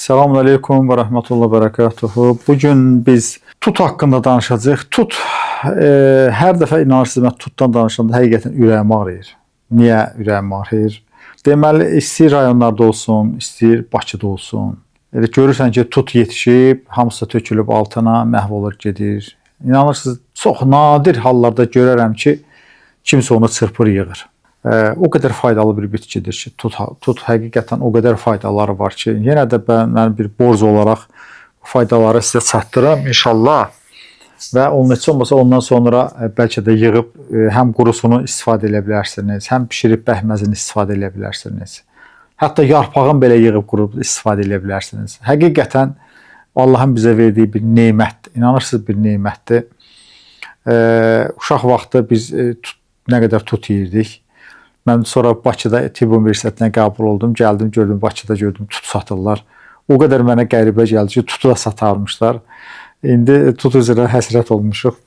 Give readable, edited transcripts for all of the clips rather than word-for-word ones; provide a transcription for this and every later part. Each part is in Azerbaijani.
Selamünaleyküm ve rahmetullah berekatuhu. Bugün biz tut hakkında danışacağıq. Tut, hər dəfə inanırsınız, mən tutdan danışanda həqiqətən ürəyim ağrıyır. Niyə ürəyim ağrıyır? Deməli, istəyir rayonlarda olsun, istəyir Bakıda olsun. Elə görürsən ki, tut yetişib, hamısı tökülüb altına, məhv olur, gedir. İnanırsınız, çox nadir hallarda görərəm ki, kimsə onu çırpır, yığır. O qədər faydalı bir bitkidir ki, tut həqiqətən o qədər faydaları var ki, yenə də mən bir borc olaraq faydaları sizə çatdırıram inşallah. Və onun heç olmasa ondan sonra bəlkə də yığıb həm qurusunu istifadə edə bilərsiniz, həm bişirib bəhməzini istifadə edə bilərsiniz. Hətta yarpağını belə yığıb qurub istifadə edə bilərsiniz. Həqiqətən Allahın bizə verdiyi bir nemətdir. İnanırsınız, bir nemətdir. Uşaq vaxtı biz nə qədər tut yeyirdik. Mən sonra Bakıda Tibb Universitetinə qəbul oldum. Gəldim, gördüm, Bakıda gördüm, tut satırlar. O qədər mənə qəribə gəldi ki, tutu da satarmışlar. İndi tut üzrə həsrət olmuşuq.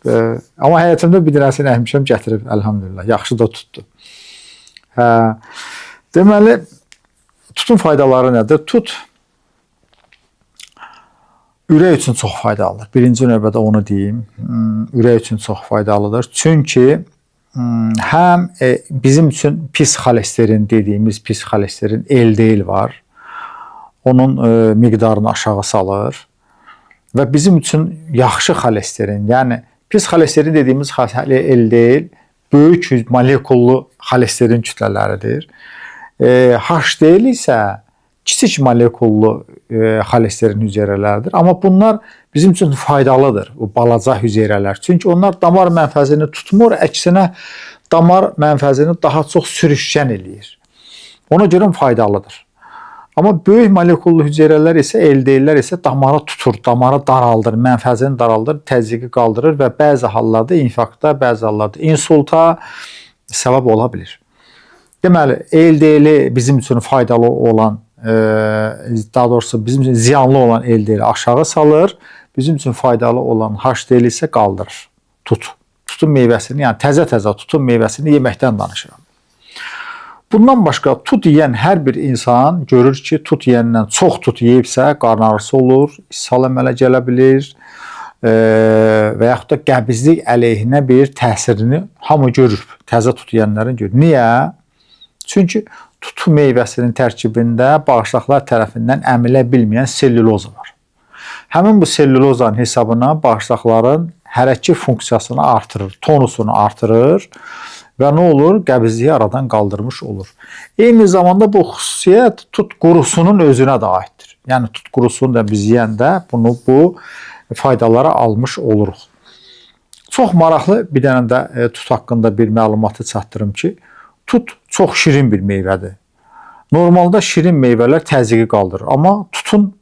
Amma həyatımda bir dənəsini əhmişəm, gətirib, əlhamdülillah. Yaxşı da tutdu. Deməli, tutun faydaları nədir? Tut ürək üçün çox faydalıdır. Birinci növbədə onu deyim. Ürək üçün çox faydalıdır. Çünki həm bizim üçün pis xolesterin dediyimiz pis xolesterin LDL var. Onun miqdarını aşağı salır. Və bizim üçün yaxşı xolesterin, yəni pis xolesterin dediyimiz LDL böyük molekullu xolesterin kütlələridir. HDL isə kiçik molekullu xolesterin hüceyrələridir. Amma bunlar bizim üçün faydalıdır, bu balaca hüceyrələr. Çünki onlar damar mənfəzini tutmur, əksinə damar mənfəzini daha çox sürüşkən eləyir. Ona görə faydalıdır. Amma böyük molekullu hüceyrələr isə, LDL-lər isə damarı tutur, damarı daraldır, mənfəzini daraldır, təzyiqi qaldırır və bəzi hallarda infarkta, bəzi hallarda insulta səbəb ola bilir. Deməli, LDL bizim üçün faydalı olan, daha doğrusu bizim üçün ziyanlı olan LDL aşağı salır, bizim üçün faydalı olan HDL isə qaldırır. Tutun meyvəsini, yəni təzə tutun meyvəsini yeməkdən danışıram. Bundan başqa tut yeyən hər bir insan görür ki, tut yeyəndən çox tut yeyibsə qarın ağrısı olur, ishal əmələ gələ bilir və yaxud da qəbizlik əleyhinə bir təsirini hamı görür, təzə tut yeyənlərin görür. Niyə? Çünki tut meyvəsinin tərkibində bağırsaqlar tərəfindən əmilə bilməyən selluloza var. Həmin bu sellulozanın hesabına bağırsaqların hərəkət funksiyasını artırır, tonusunu artırır və nə olur? Qəbizliyi aradan qaldırmış olur. Eyni zamanda bu xüsusiyyət tut qurusunun özünə də aiddir. Yəni tut qurusunu da biz yeyəndə bu faydaları almış oluruq. Çox maraqlı bir dənə də tut haqqında bir məlumatı çatdırım ki, tut çox şirin bir meyvədir. Normalda şirin meyvələr təzyiqi qaldırır. Amma tutun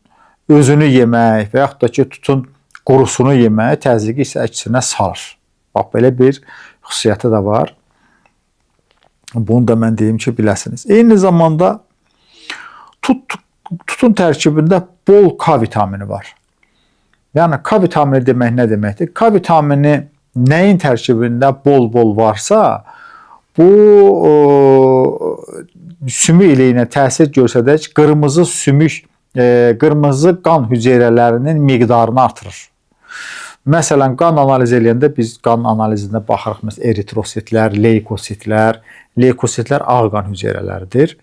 özünü yemək və yaxud da ki, tutun qurusunu yemək təzyiqi isə əksinə salır. Bax, belə bir xüsusiyyəti də var. Bunu da mən deyim ki, biləsiniz. Eyni zamanda tutun tərkibində bol K vitamini var. Yəni, K vitamini demək nə deməkdir? K vitamini nəyin tərkibində bol varsa, bu sümük iliyinə təsir göstərək qırmızı sümük, qırmızı qan hüceyrələrinin miqdarını artırır. Məsələn, qan analiz eləyəndə biz qan analizində baxırıq. Məsələn, eritrositlər, leykositlər. Leykositlər ağ qan hüceyrələridir.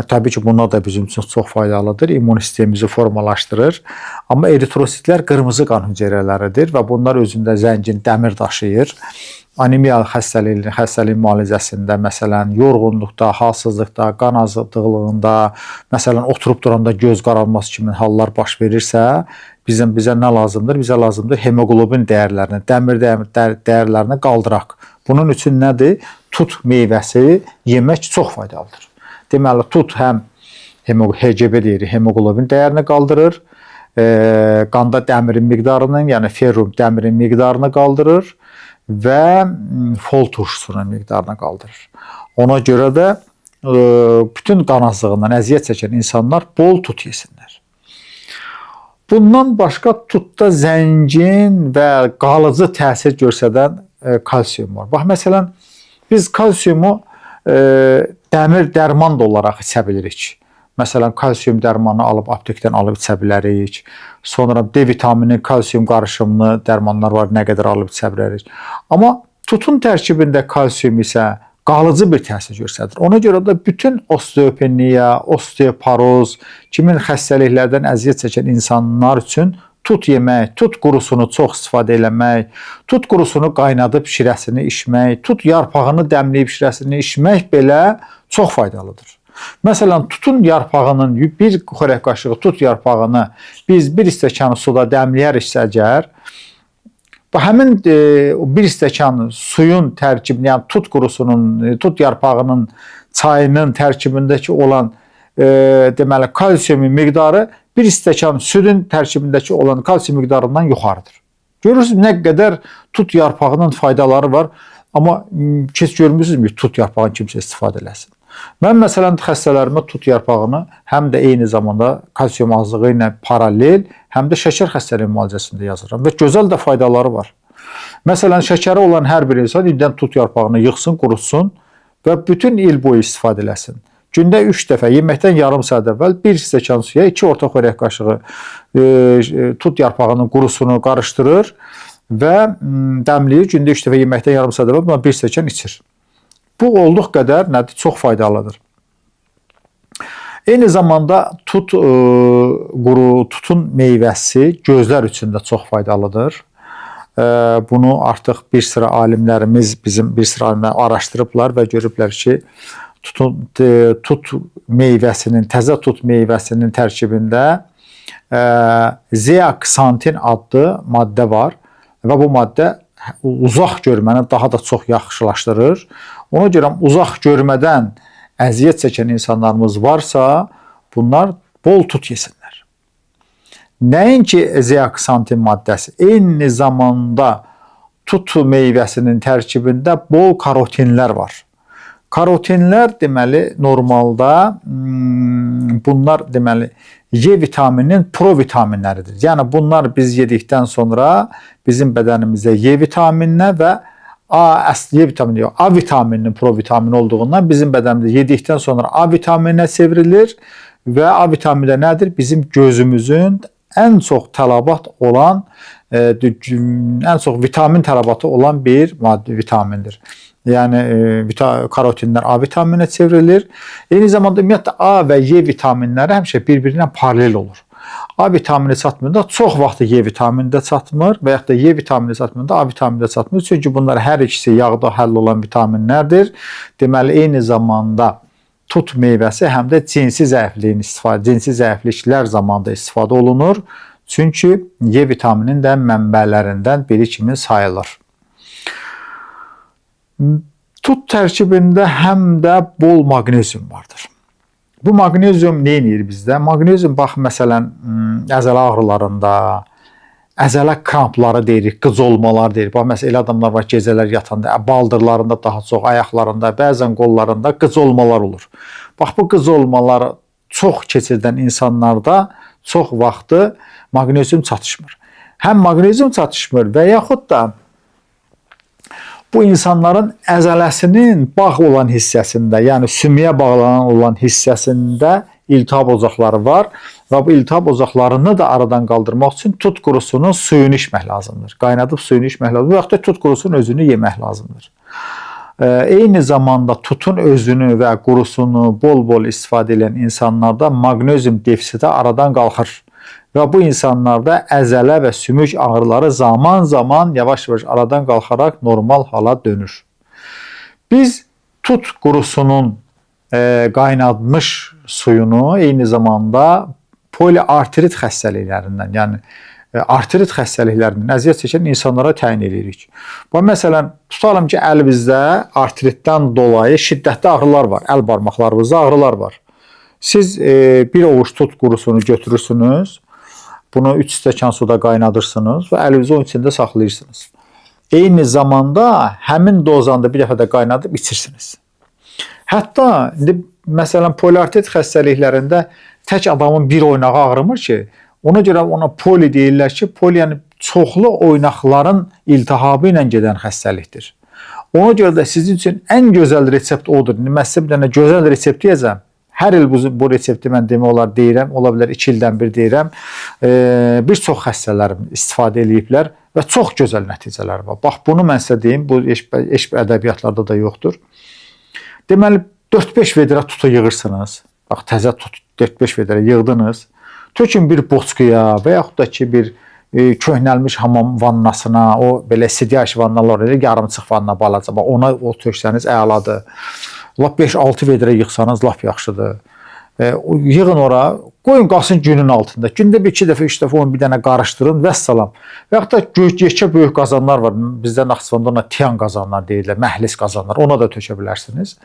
Təbii ki, bunlar da bizim üçün çox faydalıdır. İmmun sistemimizi formalaşdırır. Amma eritrositlər qırmızı qan hüceyrələridir və bunlar özündə zəngin dəmir daşıyır. Anemiya xəstəliyin müalicəsində, məsələn, yorğunluqda, halsızlıqda, qan azlığında, məsələn, oturub duranda göz qaralması kimi hallar baş verirsə, bizə nə lazımdır? Bizə lazımdır hemoglobin dəyərlərini, dəmir dəyərlərini qaldıraq. Bunun üçün nədir? Tut meyvəsi yemək çox faydalıdır. Deməli, tut həm HCG deyirik, hemoglobin dəyərini qaldırır, qanda dəmirin miqdarının, yəni ferrum dəmirin miqdarını qaldırır və fol turşusunun miqdarını qaldırır. Ona görə də bütün qan azlığından əziyyət çəkən insanlar bol tut yesinlər. Bundan başqa tutda zəngin və qalıcı təsir göstərən kalsiyum var. Bax, məsələn, biz kalsiyumu dəmir dərman da olaraq içə bilirik. Məsələn, kalsium dərmanı alıb aptekdən alıb içə bilərik. Sonra D vitamini, kalsium qarışımlı dərmanlar var, nə qədər alıb içə bilərik. Amma tutun tərkibində kalsium isə qalıcı bir təsir göstərir. Ona görə də bütün osteopeniya, osteoporoz, kimin xəstəliklərdən əziyyət çəkən insanlar üçün tut yemək, tut qurusunu çox istifadə eləmək, tut qurusunu qaynadıb şirəsini içmək, tut yarpağını dəmləyib şirəsini içmək belə çox faydalıdır. Məsələn, tutun yarpağının bir xörək qaşığı tut yarpağını biz bir stəkan suda dəmləyəriksə əgər, bu həmin bir stəkan suyun tərkibini, yəni tut qurusunun, tut yarpağının, çayının tərkibindəki olan deməli kalsiumun miqdarı bir stəkan südün tərkibindəki olan kalsium miqdarından yuxarıdır. Görürsünüz nə qədər tut yarpağının faydaları var, amma heç görmürsünüzmü tut yarpağını kimsə istifadə eləsin. Mən məsələn xəstələrimə tut yarpağını həm də eyni zamanda kalsium azlığı ilə paralel, həm də şəkər xəstəliyi müalicəsində yazıram və gözəl də faydaları var. Məsələn, şəkəri olan hər bir insan ildən tut yarpağını yığsın, qurutsun və bütün il boyu istifadə eləsin. Gündə 3 dəfə, yeməkdən yarım saat əvvəl 1 stəkan suya 2 orta xörək qaşığı tut yarpağının qurusunu qarışdırır və dəmləyir. Gündə 3 dəfə yeməkdən yarım saat əvvəl 1 stəkan içir. Bu olduq qədər nədir? Çox faydalıdır. Eyni zamanda tutun meyvəsi gözlər üçün də çox faydalıdır. Bunu artıq bir sıra alimlərimiz, bizim bir sıra alimlər araşdırıblar və görüblər ki, tut meyvəsinin, təzə tut meyvəsinin tərkibində zeaksantin adlı maddə var və bu maddə uzaq görməni daha da çox yaxşılaşdırır. Ona görə uzaq görmədən əziyyət çəkən insanlarımız varsa, bunlar bol tut yesinlər. Nəinki zeaksantin maddəsi, eyni zamanda tut meyvəsinin tərkibində bol karotinlər var. Karotinlər deməli normalda bunlar deməli Y vitamininin provitaminləridir. Yəni bunlar biz yedikdən sonra bizim bədənimizdə Y vitamininə və Y vitamini yox, A vitamininin provitamini olduğundan bizim bədənimizdə yedikdən sonra A vitamininə çevrilir və A vitamini də nədir? Bizim gözümüzün ən çox tələbat olan, ən çox vitamin tələbatı olan bir maddi vitamindir. Yəni karotinlər A vitamininə çevrilir. Eyni zamanda ümumiyyətlə A və Y vitaminləri həmişə bir-birinə paralel olur. A vitamini çatmırda çox vaxt Y vitamini də çatmır və yaxud da Y vitamini çatmırda A vitamini də çatmır. Çünki bunlar hər ikisi yağda həll olan vitaminlərdir. Deməli eyni zamanda tut meyvəsi həm də cinsi zəifliklər zamanında istifadə olunur. Çünki Y vitamininin də mənbələrindən biri kimi sayılır. Tut tərkibində həm də bol maqnezium vardır. Bu maqnezium nə edir bizdə? Maqnezium bax məsələn əzələ ağrılarında, əzələ krampları deyirik, qıcolmalar deyirik. Bax məsələn elə adamlar var gecələr yatanda baldırlarında daha çox, ayaqlarında, bəzən qollarında qıcolmalar olur. Bax bu qıcolmalar çox keçirdən insanlarda çox vaxtı maqnezium çatışmır. Həm maqnezium çatışmır və yaxud da bu insanların əzələsinin bağ olan hissəsində, yəni sümüyə bağlanan olan hissəsində iltihab ocaqları var və bu iltihab ocaqlarını da aradan qaldırmaq üçün tut qurusunun suyunu içmək lazımdır. Qaynadıb suyunu içmək lazımdır və yaxud da tut qurusunun özünü yemək lazımdır. Eyni zamanda tutun özünü və qurusunu bol-bol istifadə edən insanlarda maqnezium defisiti aradan qalxır. Və bu insanlarda əzələ və sümük ağrıları zaman-zaman yavaş-yavaş aradan qalxaraq normal hala dönür. Biz tut qurusunun qaynadmış suyunu eyni zamanda poliartrit xəstəliklərindən, yəni artrit xəstəliklərindən əziyyət çəkən insanlara təyin edirik. Bu məsələn, tutalım ki, əlimizdə artritdən dolayı şiddətli ağrılar var, əl barmaqlarımızda ağrılar var. Siz bir ovuc tut qurusunu götürürsünüz, bunu 3 stəkan suda qaynadırsınız və əlinizi onun içində saxlayırsınız. Eyni zamanda həmin dozanda bir dəfə də qaynadıb içirsiniz. Hətta məsələn poliartrit xəstəliklərində tək adamın bir oynağı ağrımır ki, ona görə ona poli deyirlər ki, poli yəni çoxlu oynaqların iltihabı ilə gedən xəstəlikdir. Ona görə də sizin üçün ən gözəl resept odur. Mən sizə bir dənə gözəl resept deyəcəm. Hər il bu resepti mən demək olar deyirəm, ola bilər 2 ildən bir deyirəm. Bir çox xəstələrim istifadə eləyiblər və çox gözəl nəticələri var. Bax, bunu mən sizə deyim, bu eşq ədəbiyyatlarda da yoxdur. Deməli, 4-5 vedrə tutu yığırsınız. Bax, təzə tut 4-5 vedrə yığdınız. Tökün bir boçkuya və yaxud da ki, bir köhnəlmiş hamam vannasına, o belə sidiyaş vannalar olur, yarımçıq vanna balaca. Bax, ona o töksəniz əladır. Lap 5-6 vedrə yığsanız lap yaxşıdır. Yığın ora, qoyun qalsın günün altında. Gündə 2 dəfə, 3 dəfə onu bir dənə qarışdırın, vəssalam. Və yaxud da yekə böyük qazanlar var. Bizdə Naxçıvanda ona tiyan qazanlar deyirlər, məhlis qazanlar. Ona da tökə bilərsiniz.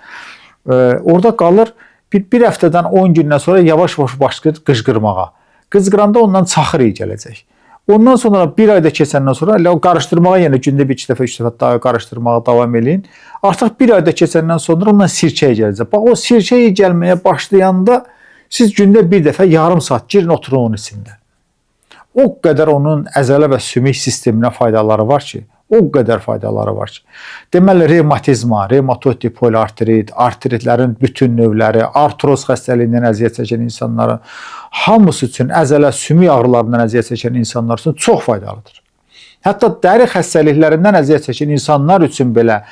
Orada qalır, bir həftədən 10 gündən sonra yavaş-yavaş başlayır qıcqırmağa. Qıcqıranda ondan çaxır iyi gələcək. Ondan sonra bir ayda keçəndən sonra qarışdırmağa yenə gündə 1-2 dəfə, 3 dəfə daha qarışdırmağa davam eləyin. Artıq bir ayda keçəndən sonra ondan sirkəyə gələcək. Bax, o sirkəyə gəlməyə başlayanda siz gündə bir dəfə yarım saat girin, oturun onun içində. O qədər onun əzələ və sümük sisteminə faydaları var ki, o qədər faydaları var ki. Deməli, revmatizma, revmatoid poliartrit, artritlərin bütün növləri, artroz xəstəliyindən əziyyət çəkən insanların hamısı üçün, əzələ sümük ağrılarından əziyyət çəkən insanlar üçün çox faydalıdır. Hətta dəri xəstəliklərindən əziyyət çəkən insanlar üçün belə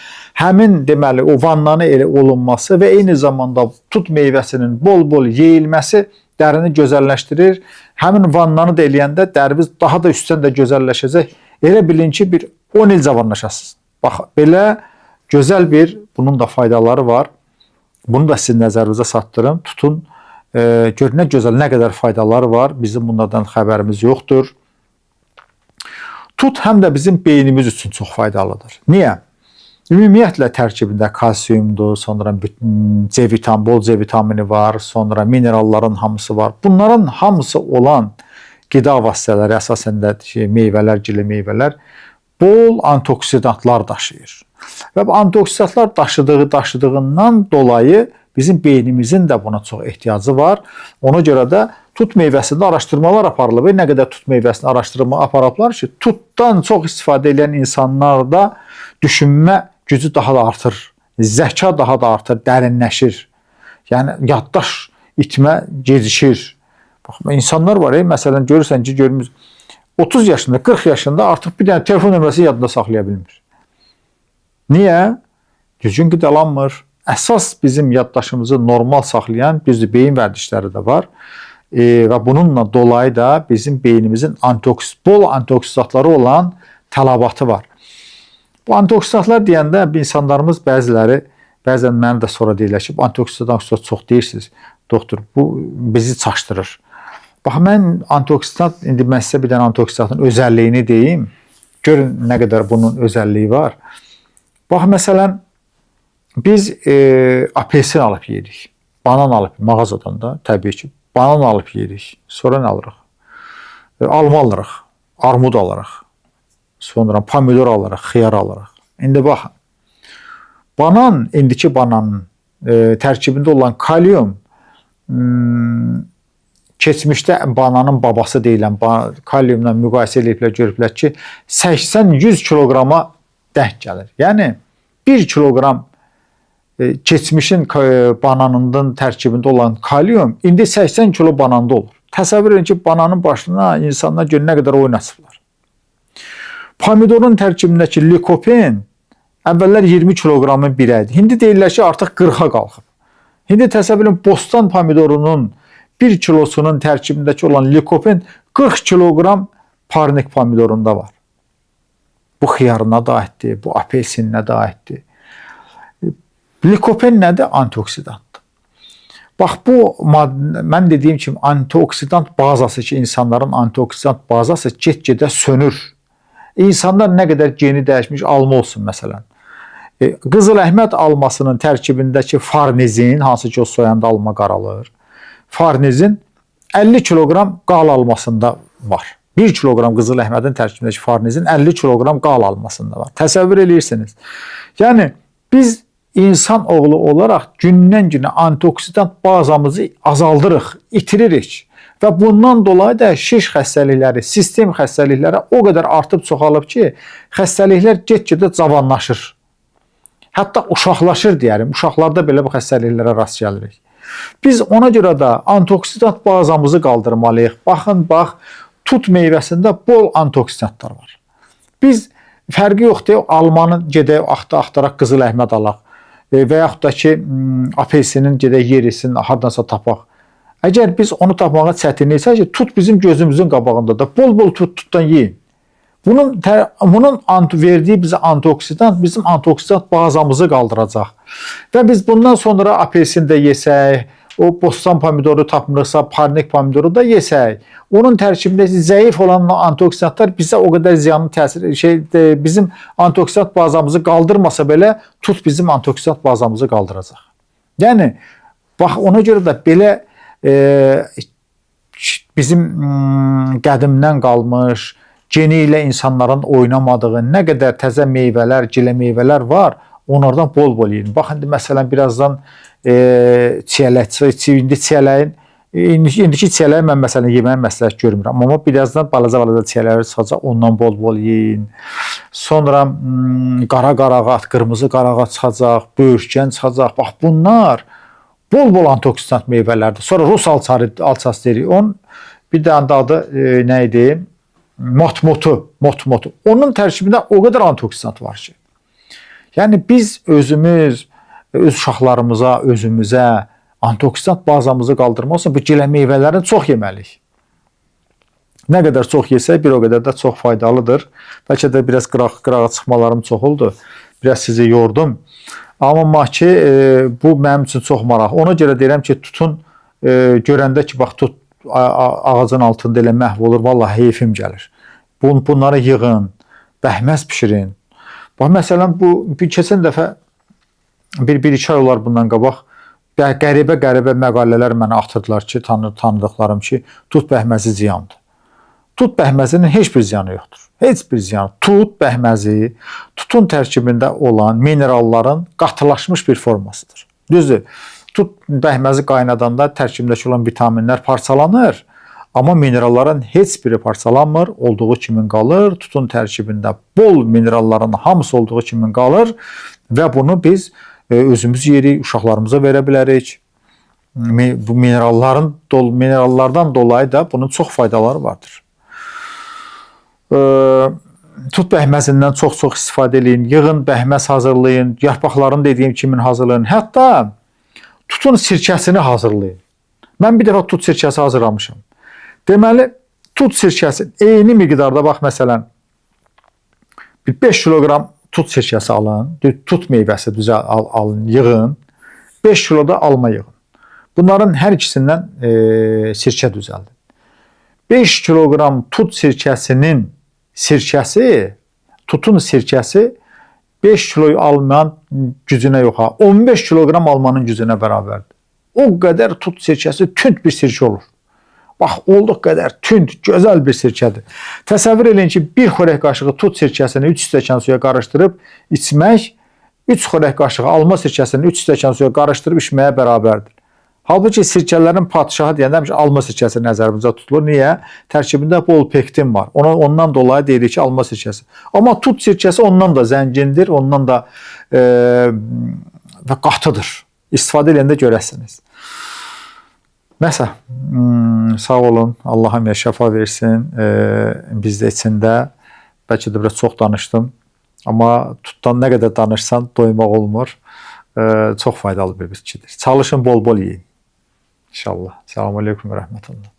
həmin deməli o vannanı elə olunması və eyni zamanda tut meyvəsinin bol-bol yeyilməsi dərini gözəlləşdirir. Həmin vannanı da eləyəndə dəriniz daha da üstdən də gözəlləşəcək. Elə bilin ki, bir 10 il cavanlaşasınız. Bax, belə gözəl bir, bunun da faydaları var. Bunu da sizin nəzərinizə satdırım. Tutun, gör nə gözəl, nə qədər faydaları var. Bizim bunlardan xəbərimiz yoxdur. Tut həm də bizim beynimiz üçün çox faydalıdır. Niyə? Ümumiyyətlə tərkibində kalsiumdur, sonra C vitamini, bol C vitamini var, sonra mineralların hamısı var. Bunların hamısı olan qida vasitələri, əsasən də meyvələr, gili meyvələr bol antioksidantlar daşıyır. Və bu antioksidantlar daşıdığından dolayı bizim beynimizin də buna çox ehtiyacı var. Ona görə də tut meyvəsində araşdırmalar aparılıb. Nə qədər tut meyvəsində araşdırma aparıblar ki, tutdan çox istifadə edən insanlarda düşünmə gücü daha da artır, zəka daha da artır, dərinləşir. Yəni, yaddaş itmə gecikir. Bax, insanlar var, məsələn, görürsən ki, 30 yaşında, 40 yaşında artıq bir dənə telefon nömrəsi yadında saxlaya bilmir. Niyə? Düzgün qidalanmır. Əsas bizim yaddaşımızı normal saxlayan düzdür, beyin vərdişləri də var. Və bununla dolayı da bizim beynimizin bol antioksidantları olan tələbatı var. Bu antioksidantlar deyəndə insanlarımız bəziləri, bəzən mənə də sonra deyirlər ki, antioksidant çox deyirsiniz, doktor, bu bizi çaşdırır. Bax, mən antioksidant, indi mən sizə bir dənə antioksidantın özəlliyini deyim. Görün nə qədər bunun özəlliyi var. Bax, məsələn, biz apelsin alıb yedik. Banan alıb mağazadan da, təbii ki, banan alıb yedik. Sonra nə alırıq? Alma alırıq, armud alırıq. Sonra pomidor alırıq, xiyar alırıq. İndi baxın, indiki bananın tərkibində olan kalium, keçmişdə bananın babası deyilən kaliumla müqayisə ediblər, görüblər ki, 80-100 kiloqrama denk gəlir. Yəni, 1 kiloqram keçmişin bananının tərkibində olan kalium indi 80 kilo bananda olur. Təsəvvür edin ki, bananın başına insanlar görə nə qədər oynasıblar. Pomidorun tərkibindəki likopen əvvəllər 20 kiloqramın birədir. İndi deyirlər ki, artıq 40-a qalxıb. İndi təsəvvür edin, bostan pomidorunun 1 kilosunun tərkibindəki olan likopen 40 kiloqram parnik pomidorunda var. Bu xiyarına da aiddir, bu apelsininə də aiddir. Likopen nədir? Antioksidantdır. Bax, bu mən dediyim kimi antioksidant bazası ki, insanların antioksidant bazası get-gedə sönür. İnsanlar nə qədər geni dəyişmiş alma olsun, məsələn. Qızıl əhməd almasının tərkibindəki farnezin, hansı ki, o soyanda alma qaralır. Farnezin 50 kiloqram qal almasında var. 1 kiloqram qızıl əhmədin tərkibindəki farnezin 50 kiloqram qal almasında var. Təsəvvür edirsiniz. Yəni, biz insan oğlu olaraq gündən-günə antioksidant bazamızı azaldırıq, itiririk. Və bundan dolayı da şiş xəstəlikləri, sistem xəstəlikləri o qədər artıb çoxalıb ki, xəstəliklər get-gedə cavanlaşır. Hətta uşaqlaşır deyərim. Uşaqlarda belə bu xəstəliklərə rast gəlirik. Biz ona görə də antioksidant bazamızı qaldırmalıyıq. Baxın, bax, tut meyvəsində bol antioksidantlar var. Biz fərqi yoxdur, almanı gedək axtaraq qızıl əhməd alaq və yaxud da ki, apelsinin gedək yerisin, hardansa tapaq. Əgər biz onu tapmağa çətinliksə ki, tut bizim gözümüzün qabağındadır. Bol-bol tutdan yeyin. Bunun verdiyi bizə antioksidant bizim antioksidant bazamızı qaldıracaq. Və biz bundan sonra apelsin də yesək, o bostan pomidoru tapmırıqsa, parnik pomidoru da yesək, onun tərkibində zəif olan antioksidantlar bizə o qədər ziyanlı təsir bizim antioksidant bazamızı qaldırmasa belə tut bizim antioksidant bazamızı qaldıracaq. Yəni bax ona görə də belə bizim qədimdən qalmış geni ilə insanların oynamadığı nə qədər təzə meyvələr, gilə meyvələr var, onlardan bol-bol yeyin. Bax, indi məsələn, birazdan çiyələyin, indiki çiyələyi mən məsələn yeməyi məsləhət görmürəm. Amma birazdan balaca çiyələri çıxacaq, ondan bol-bol yeyin. Sonra qara qarağat, qırmızı qarağat çıxacaq, böyürkən çıxacaq. Bax, bunlar bol-bol antioksidant meyvələrdir. Sonra Rus alçası deyirik. Onun bir dənə adı nə idi? Motmotu. Onun tərkibində o qədər antioksidant var ki. Yəni biz özümüz, öz uşaqlarımıza, özümüzə antioksidant bazamızı qaldırmaq üçün bu gilə meyvələrini çox yeməliyik. Nə qədər çox yesək, bir o qədər də çox faydalıdır. Bəlkə də biraz qırağa çıxmalarım çox oldu. Biraz sizi yordum. Amma ki, bu mənim üçün çox maraq. Ona görə deyirəm ki, tutun, görəndə ki, bax, tut ağacın altında elə məhv olur, vallahi heyfim gəlir. Bunları yığın, bəhməz pişirin. Bax, məsələn, keçən dəfə bir-iki ay olar bundan qabaq, qəribə məqalələr mənə atırdılar ki, tanıdıqlarım ki, tut bəhməzi ziyandır. Tut bəhməzinin heç bir ziyanı yoxdur. Heç bir ziyanı. Tut bəhməzi, tutun tərkibində olan mineralların qatılaşmış bir formasıdır. Düzdür, tut bəhməzi qaynadanda tərkibindəki olan vitaminlər parçalanır, amma mineralların heç biri parçalanmır, olduğu kimi qalır. Tutun tərkibində bol mineralların hamısı olduğu kimi qalır və bunu biz özümüz yeyirik, uşaqlarımıza verə bilərik. Bu minerallardan dolayı da bunun çox faydaları vardır. Tut bəhməzindən çox-çox istifadə edin, yığın bəhməz hazırlayın, yarpaqlarını dediyim kimi hazırlayın. Hətta tutun sirkəsini hazırlayın. Mən bir dəfə tut sirkəsi hazırlamışam. Deməli, tut sirkəsi eyni miqdarda, bax məsələn, 5 kiloqram tut sirkəsi alın, tut meyvəsi alın, yığın, 5 kilo da alma yığın. Bunların hər ikisindən sirkə düzəldin. 5 kiloqram tut sirkəsinin tutun sirkəsi 5 kiloyu almanın gücünə yox, 15 kiloqram almanın gücünə bərabərdir. O qədər tut sirkəsi tünd bir sirkə olur. Bax, olduq qədər tünd, gözəl bir sirkədir. Təsəvvür edin ki, bir xörək qaşığı tut sirkəsini 3 stəkan suya qarışdırıb içmək, 3 xörək qaşığı alma sirkəsini 3 stəkan suya qarışdırıb içməyə bərabərdir. Halbuki sirkələrin padşahı deyəndə alma sirkəsi nəzərimizdə tutulur. Niyə? Tərkibində bol pektin var. Ondan dolayı deyirik ki, alma sirkəsi. Amma tut sirkəsi ondan da zəngindir, ondan da qatıdır. İstifadə edəndə görəsiniz. Nəsə, sağ olun, Allah hamıya şəfa versin, biz də içində, bəlkə də biraz çox danışdım, amma tutdan nə qədər danışsan doymaq olmur, çox faydalı bir bitkidir. Çalışın, bol-bol yiyin, inşallah. Selamun aleyküm və rəhmətullah.